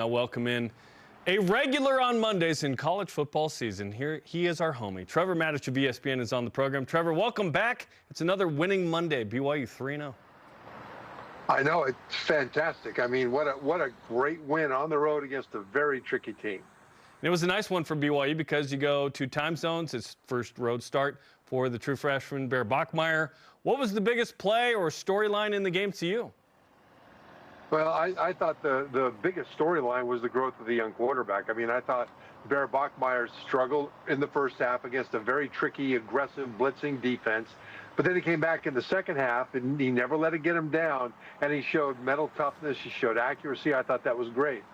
Now welcome in a regular on Mondays in college football season. Here he is, our homie. Trevor Matich of ESPN is on the program. Trevor, welcome back. It's another winning Monday. BYU 3-0. I know, it's fantastic. I mean, what a great win on the road against a very tricky team. And it was a nice one for BYU because you go to time zones. It's first road start for the true freshman Bear Bachmeier. What was the biggest play or storyline in the game to you? Well, I thought the biggest storyline was the growth of the young quarterback. I mean, I thought Bear Bachmeier struggled in the first half against a very tricky, aggressive, blitzing defense. But then he came back in the second half, and he never let it get him down, and he showed mental toughness. He showed accuracy. I thought that was great.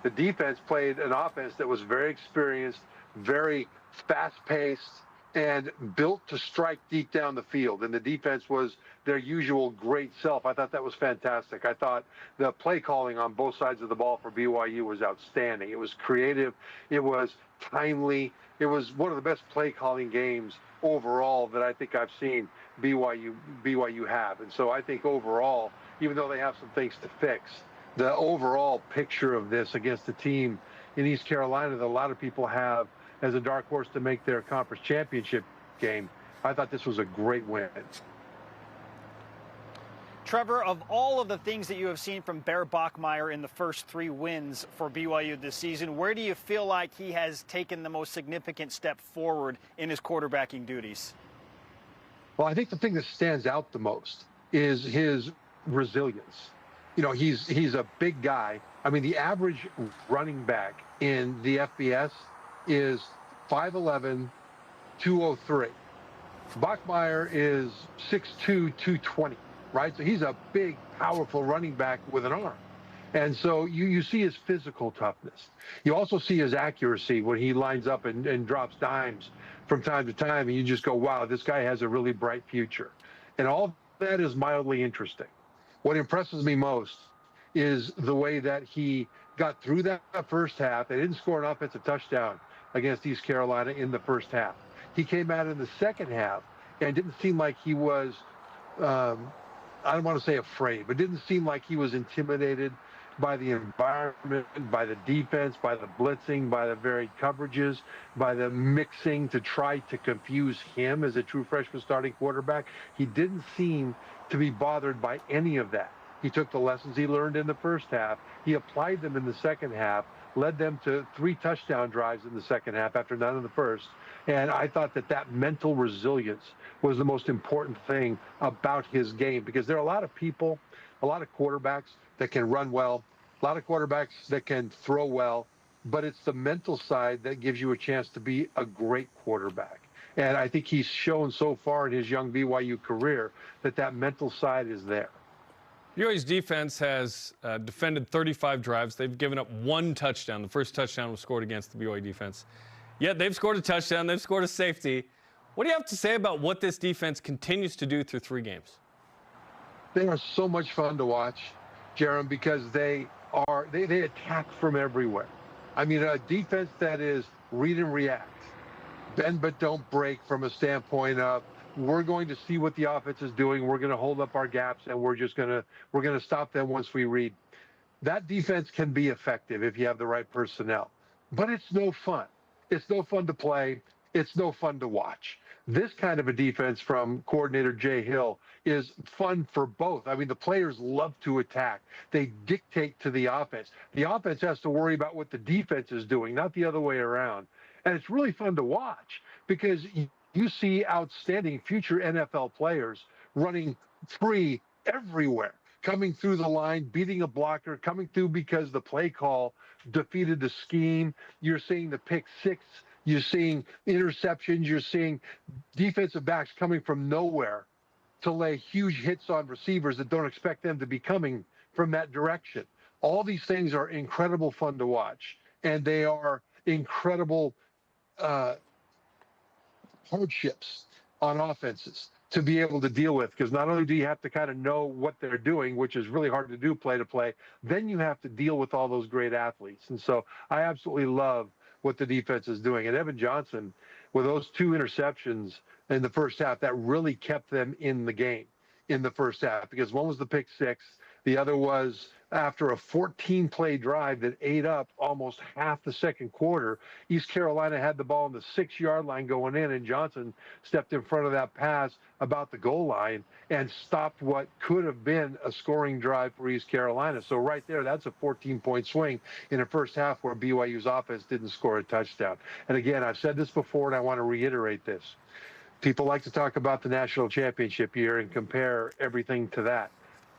The defense played an offense that was very experienced, very fast-paced, and built to strike deep down the field. And the defense was their usual great self. I thought that was fantastic. I thought the play calling on both sides of the ball for BYU was outstanding. It was creative. It was timely. It was one of the best play calling games overall that I think I've seen BYU have. And so I think overall, even though they have some things to fix, the overall picture of this against a team in East Carolina that a lot of people have as a dark horse to make their conference championship game, I thought this was a great win. Trevor, of all of the things that you have seen from Bear Bachmeier in the first 3 wins for BYU this season, where do you feel like he has taken the most significant step forward in his quarterbacking duties? Well, I think the thing that stands out the most is his resilience. You know, he's a big guy. I mean, the average running back in the FBS is 5'11", 203. Bachmeier is 6'2", 220, right? So he's a big, powerful running back with an arm. And so you see his physical toughness. You also see his accuracy when he lines up and drops dimes from time to time, and you just go, wow, this guy has a really bright future. And all that is mildly interesting. What impresses me most is the way that he got through that first half. They didn't score an offensive touchdown against East Carolina in the first half. He came out in the second half and didn't seem like he was, I don't want to say afraid, but didn't seem like he was intimidated by the environment, by the defense, by the blitzing, by the varied coverages, by the mixing to try to confuse him as a true freshman starting quarterback. He didn't seem to be bothered by any of that. He took the lessons he learned in the first half. He applied them in the second half, led them to 3 touchdown drives in the second half after none in the first. And I thought that mental resilience was the most important thing about his game, because there are a lot of people, a lot of quarterbacks that can run well, a lot of quarterbacks that can throw well, but it's the mental side that gives you a chance to be a great quarterback. And I think he's shown so far in his young BYU career that mental side is there. BYU's defense has defended 35 drives. They've given up 1 touchdown. The first touchdown was scored against the BYU defense. Yet they've scored a touchdown. They've scored a safety. What do you have to say about what this defense continues to do through 3 games? They are so much fun to watch, Jerem, because they attack from everywhere. I mean, a defense that is read and react, bend but don't break from a standpoint of, we're going to see what the offense is doing. We're going to hold up our gaps, and we're going to stop them once we read. That defense can be effective if you have the right personnel, but it's no fun. It's no fun to play. It's no fun to watch. This kind of a defense from coordinator Jay Hill is fun for both. I mean, the players love to attack. They dictate to the offense. The offense has to worry about what the defense is doing, not the other way around. And it's really fun to watch because you see outstanding future NFL players running free everywhere, coming through the line, beating a blocker, coming through because the play call defeated the scheme. You're seeing the pick six. You're seeing interceptions. You're seeing defensive backs coming from nowhere to lay huge hits on receivers that don't expect them to be coming from that direction. All these things are incredible fun to watch, and they are incredible hardships on offenses to be able to deal with, because not only do you have to kind of know what they're doing, which is really hard to do play to play, then you have to deal with all those great athletes. And so I absolutely love what the defense is doing. And Evan Johnson, with those 2 interceptions in the first half, that really kept them in the game in the first half, because one was the pick six, the other was after a 14-play drive that ate up almost half the second quarter. East Carolina had the ball on the 6-yard line going in, and Johnson stepped in front of that pass about the goal line and stopped what could have been a scoring drive for East Carolina. So right there, that's a 14-point swing in the first half where BYU's offense didn't score a touchdown. And again, I've said this before, and I want to reiterate this. People like to talk about the national championship year and compare everything to that.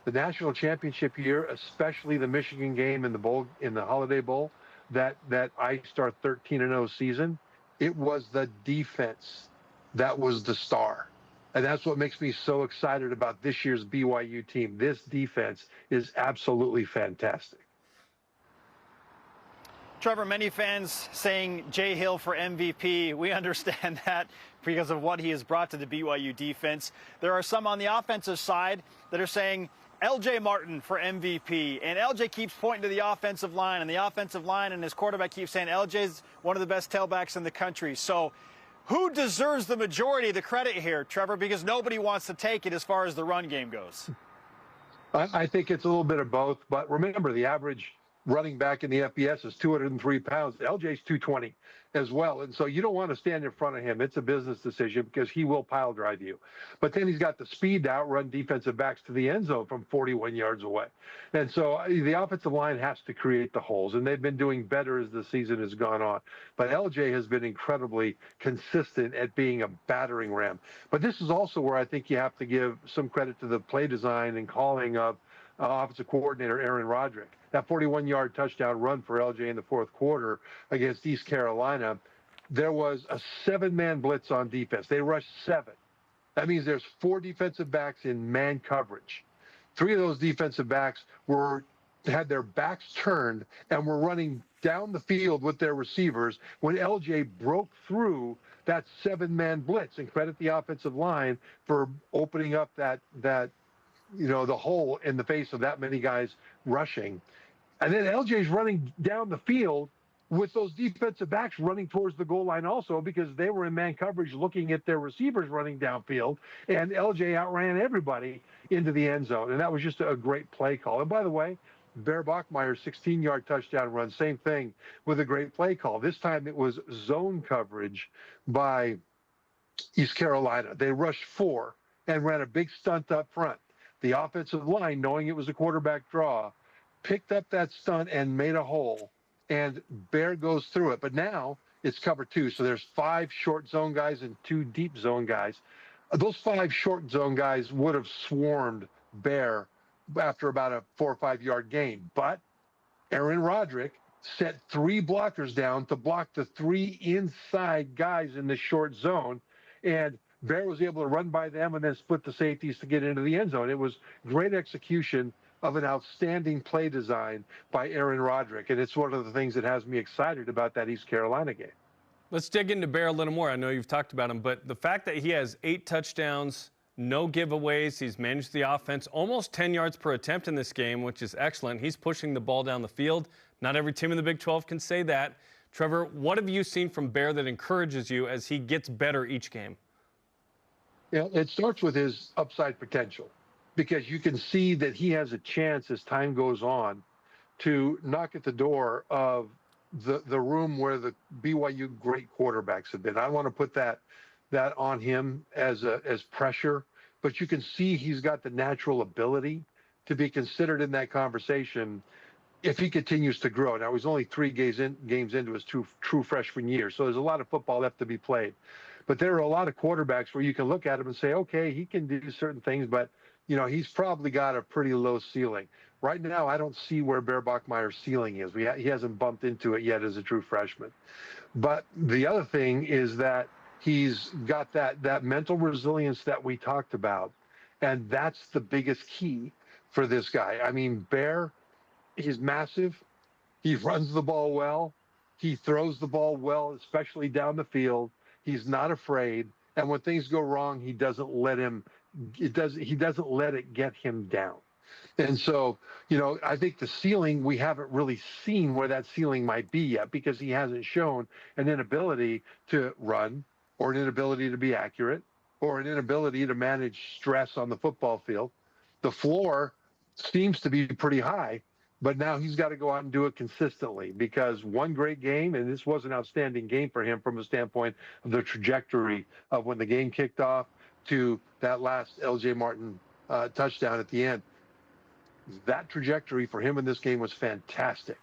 The national championship year, especially the Michigan game in the bowl, in the Holiday Bowl, that iced our 13-0 season, it was the defense that was the star. And that's what makes me so excited about this year's BYU team. This defense is absolutely fantastic. Trevor, many fans saying Jay Hill for MVP. We understand that because of what he has brought to the BYU defense. There are some on the offensive side that are saying LJ Martin for MVP. And LJ keeps pointing to the offensive line, and the offensive line and his quarterback keeps saying LJ's one of the best tailbacks in the country. So who deserves the majority of the credit here, Trevor? Because nobody wants to take it as far as the run game goes. I think it's a little bit of both. But remember, the average running back in the FBS is 203 pounds. LJ's 220 as well. And so you don't want to stand in front of him. It's a business decision because he will pile drive you. But then he's got the speed to outrun defensive backs to the end zone from 41 yards away. And so the offensive line has to create the holes, and they've been doing better as the season has gone on. But LJ has been incredibly consistent at being a battering ram. But this is also where I think you have to give some credit to the play design and calling of offensive coordinator Aaron Roderick. That 41-yard touchdown run for LJ in the fourth quarter against East Carolina, there was a 7-man blitz on defense. They rushed 7. That means there's 4 defensive backs in man coverage. 3 of those defensive backs had their backs turned and were running down the field with their receivers when LJ broke through that 7-man blitz. And credit the offensive line for opening up that the hole in the face of that many guys rushing. And then LJ's running down the field with those defensive backs running towards the goal line also, because they were in man coverage looking at their receivers running downfield, and LJ outran everybody into the end zone. And that was just a great play call. And by the way, Bear Bachmeier's 16-yard touchdown run, same thing with a great play call. This time it was zone coverage by East Carolina. They rushed 4 and ran a big stunt up front. The offensive line, knowing it was a quarterback draw, picked up that stunt and made a hole, and Bear goes through it. But now it's cover 2, so there's 5 short zone guys and 2 deep zone guys. Those 5 short zone guys would have swarmed Bear after about a 4 or 5 yard gain. But Aaron Roderick set 3 blockers down to block the 3 inside guys in the short zone, and Bear was able to run by them and then split the safeties to get into the end zone. It was great execution of an outstanding play design by Aaron Roderick, and it's one of the things that has me excited about that East Carolina game. Let's dig into Bear a little more. I know you've talked about him, but the fact that he has 8 touchdowns, no giveaways, he's managed the offense, almost 10 yards per attempt in this game, which is excellent. He's pushing the ball down the field. Not every team in the Big 12 can say that. Trevor, what have you seen from Bear that encourages you as he gets better each game? Yeah, it starts with his upside potential, because you can see that he has a chance as time goes on to knock at the door of the room where the BYU great quarterbacks have been. I want to put that on him as pressure, but you can see he's got the natural ability to be considered in that conversation if he continues to grow. Now, he's only 3 games into his true freshman year, so there's a lot of football left to be played. But there are a lot of quarterbacks where you can look at him and say, okay, he can do certain things, but he's probably got a pretty low ceiling. Right now, I don't see where Bear Bachmeier's ceiling is. He hasn't bumped into it yet as a true freshman. But the other thing is that he's got that mental resilience that we talked about, and that's the biggest key for this guy. I mean, Bear, he's massive. He runs the ball well. He throws the ball well, especially down the field. He's not afraid, and when things go wrong, he doesn't let it get him down. And so, I think the ceiling, we haven't really seen where that ceiling might be yet, because he hasn't shown an inability to run, or an inability to be accurate, or an inability to manage stress on the football field. The floor seems to be pretty high, But now he's got to go out and do it consistently, because one great game, and this was an outstanding game for him from a standpoint of the trajectory of when the game kicked off to that last L.J. Martin touchdown at the end. That trajectory for him in this game was fantastic.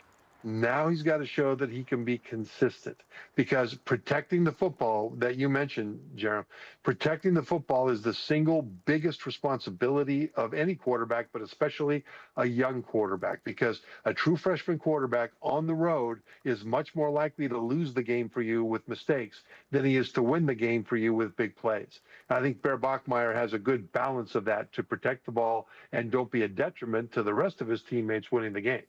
Now he's got to show that he can be consistent, because protecting the football that you mentioned, Jerem, protecting the football is the single biggest responsibility of any quarterback, but especially a young quarterback, because a true freshman quarterback on the road is much more likely to lose the game for you with mistakes than he is to win the game for you with big plays. I think Bear Bachmeier has a good balance of that, to protect the ball and don't be a detriment to the rest of his teammates winning the game.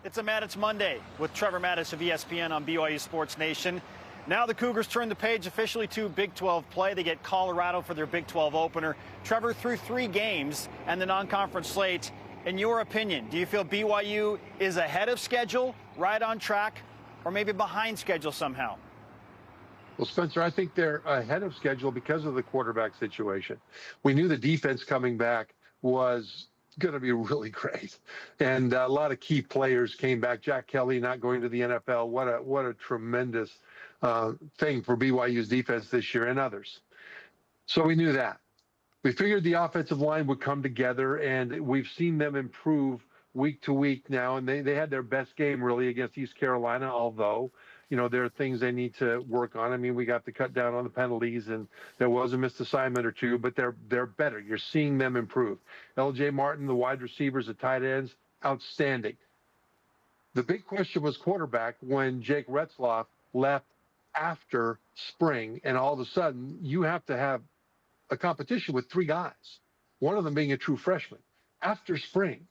It's a Matich Monday with Trevor Matich of ESPN on BYU Sports Nation. Now the Cougars turn the page officially to Big 12 play. They get Colorado for their Big 12 opener. Trevor, through 3 games and the non-conference slate, in your opinion, do you feel BYU is ahead of schedule, right on track, or maybe behind schedule somehow? Well, Spencer, I think they're ahead of schedule because of the quarterback situation. We knew the defense coming back was going to be really great, and a lot of key players came back. Jack Kelly not going to the NFL, what a tremendous thing for BYU's defense this year, and others. So we knew that. We figured the offensive line would come together, and we've seen them improve week to week now, and they had their best game really against East Carolina, although there are things they need to work on. I mean, we got to cut down on the penalties, and there was a missed assignment or two, but they're better. You're seeing them improve. L.J. Martin, the wide receivers, the tight ends, outstanding. The big question was quarterback when Jake Retzloff left after spring, and all of a sudden you have to have a competition with 3 guys, one of them being a true freshman. After spring,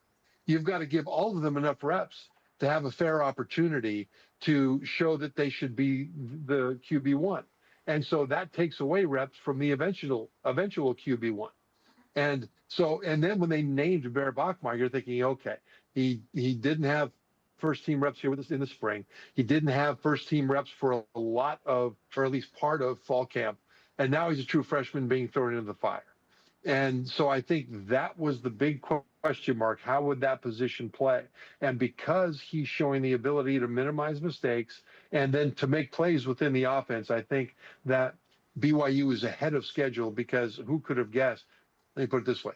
you've got to give all of them enough reps to have a fair opportunity to show that they should be the QB1. And so that takes away reps from the eventual QB1. And then when they named Bear Bachmeier, you're thinking, okay, he didn't have first team reps here with us in the spring. He didn't have first team reps for a lot of, or at least part of, fall camp. And now he's a true freshman being thrown into the fire. And so I think that was the big question mark. How would that position play? And because he's showing the ability to minimize mistakes and then to make plays within the offense, I think that BYU is ahead of schedule, because who could have guessed? Let me put it this way.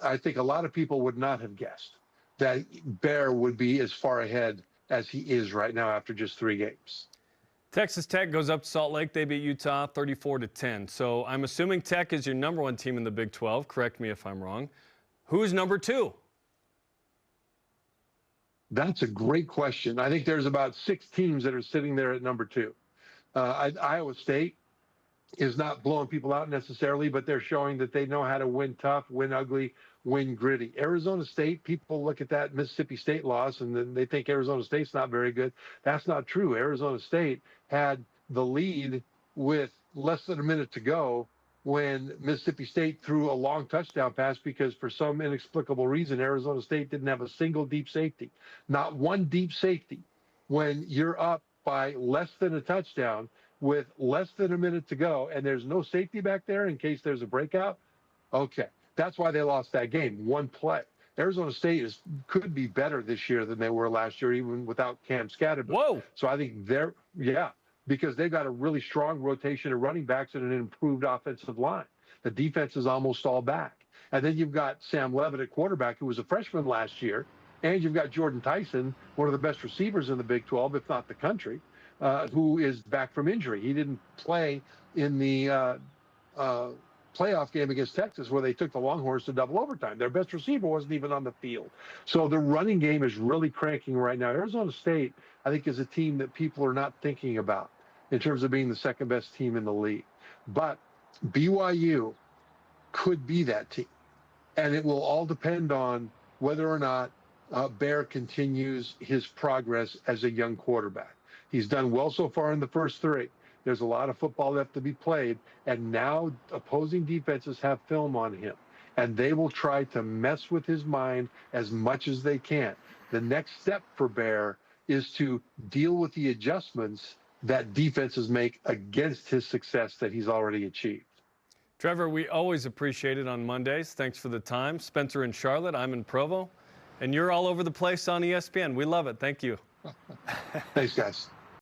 I think a lot of people would not have guessed that Bear would be as far ahead as he is right now after just 3 games. Texas Tech goes up to Salt Lake. They beat Utah 34-10. So I'm assuming Tech is your #1 team in the Big 12. Correct me if I'm wrong. Who's number 2? That's a great question. I think there's about 6 teams that are sitting there at number 2. Iowa State is not blowing people out necessarily, but they're showing that they know how to win tough, win ugly, win gritty. Arizona State, people look at that Mississippi State loss and then they think Arizona State's not very good. That's not true. Arizona State had the lead with less than a minute to go when Mississippi State threw a long touchdown pass, because for some inexplicable reason, Arizona State didn't have a single deep safety, not one deep safety. When you're up by less than a touchdown with less than a minute to go and there's no safety back there in case there's a breakout, okay, that's why they lost that game. One play. Arizona State could be better this year than they were last year, even without Cam Scattergood. Whoa. So I think because they've got a really strong rotation of running backs and an improved offensive line. The defense is almost all back. And then you've got Sam Levitt at quarterback, who was a freshman last year, and you've got Jordan Tyson, one of the best receivers in the Big 12, if not the country, who is back from injury. He didn't play in the playoff game against Texas, where they took the Longhorns to double overtime. Their best receiver wasn't even on the field. So the running game is really cranking right now. Arizona State, I think, is a team that people are not thinking about in terms of being the second best team in the league. But BYU could be that team. And it will all depend on whether or not Bear continues his progress as a young quarterback. He's done well so far in the first 3. There's a lot of football left to be played, and now opposing defenses have film on him, and they will try to mess with his mind as much as they can. The next step for Bear is to deal with the adjustments that defenses make against his success that he's already achieved. Trevor, we always appreciate it on Mondays. Thanks for the time. Spencer in Charlotte, I'm in Provo, and you're all over the place on ESPN. We love it. Thank you. Thanks, guys.